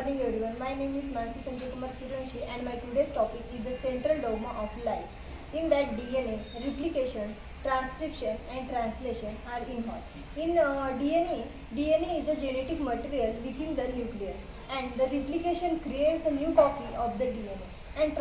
morning everyone. My name is Mansi Sanjay Kumar Suryanshi and my today's topic is the central dogma of life. In that DNA, replication, transcription and translation are involved. In DNA is a genetic material within the nucleus and the replication creates a new copy of the DNA and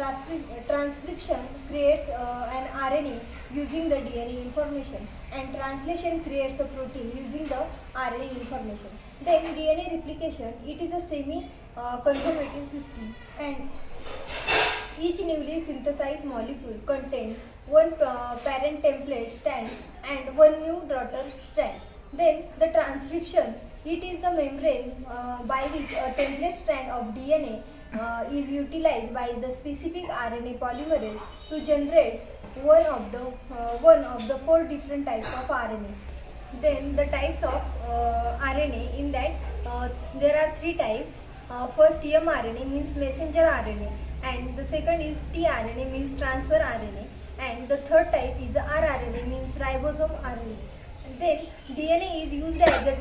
transcription creates an RNA using the DNA information and translation creates a protein using the RNA information. Then DNA replication, it is a semi-conservative system and each newly synthesized molecule contains one parent template strand and one new daughter strand. Then the transcription, it is the membrane by which a template strand of DNA is utilized by the specific RNA polymerase to generate one of the four different types of RNA. Then the types of RNA, in that there are three types. First mRNA means messenger RNA and the second is tRNA means transfer RNA and the third type is rRNA means ribosome RNA. And then DNA is used as a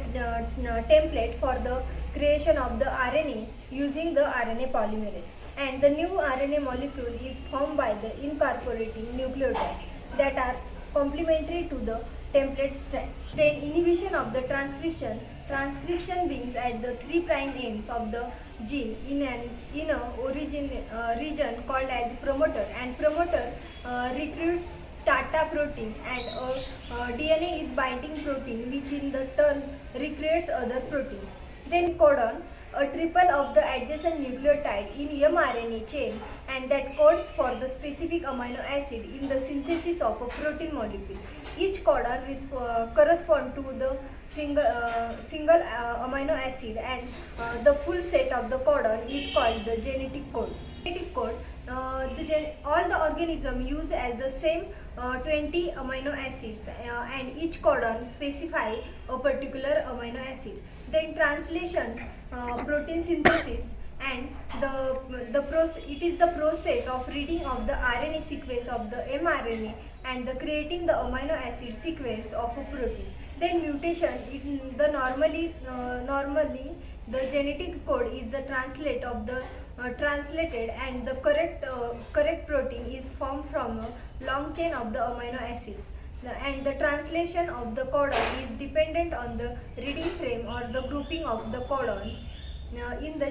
template for the creation of the RNA using the RNA polymerase and the new RNA molecule is formed by the incorporating nucleotides that are complementary to the template strand. Then inhibition of the transcription begins at the 3' ends of the gene in a region called as promoter and promoter recruits Tata protein and DNA is binding protein which in the turn recruits other proteins. Then codon, a triple of the adjacent nucleotide in mRNA chain and that codes for the specific amino acid in the synthesis of a protein molecule. Each codon corresponds to the single amino acid and the full set of the codon is called the genetic code. Genetic code, all the organisms use as the same 20 amino acids and each codon specify a particular amino acid. Then translation, protein synthesis and it is the process of reading of the RNA sequence of the mRNA and the creating the amino acid sequence of a protein. Then mutation, normally the genetic code is the translated and the correct protein is formed from a long chain of the amino acids. And the translation of the codon is dependent on the reading frame or the grouping of the codons in the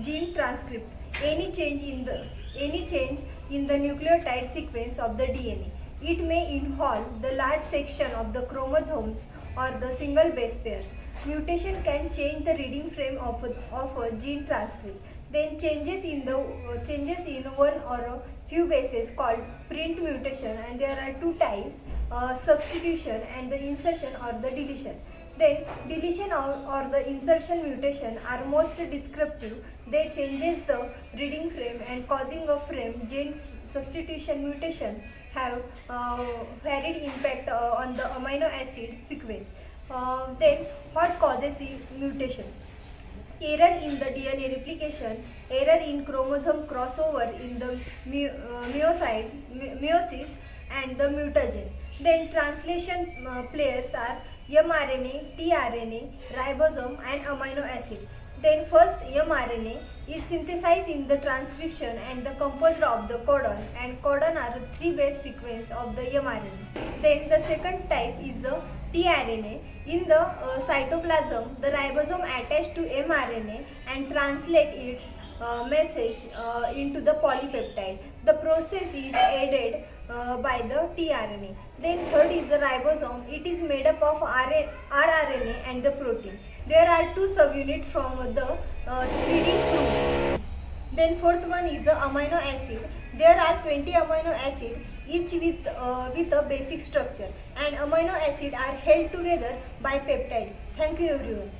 gene transcript. Any change in the nucleotide sequence of the DNA. It may involve the large section of the chromosomes or the single base pairs. Mutation can change the reading frame of a gene transcript. Then changes in one or a few bases called print mutation and there are two types, substitution and the insertion or the deletion. Then deletion or the insertion mutation are most descriptive. They changes the reading frame and causing a frame. Gene substitution mutation have varied impact on the amino acid sequence. Then what causes mutation? Error in the DNA replication, error in chromosome crossover in the meiosis and the mutagen. Then translation players are mRNA, tRNA, ribosome and amino acid. Then first mRNA is synthesized in the transcription and the composed of the codon and codon are the 3 base sequence of the mRNA. Then the second type is the tRNA. In the cytoplasm, the ribosome attached to mRNA and translate its message into the polypeptide. The process is aided by the tRNA. Then third is the ribosome. It is made up of rRNA and the protein. There are two subunits from the reading group. Then fourth one is the amino acid. There are 20 amino acids, each with a basic structure, and amino acids are held together by peptide. Thank you everyone.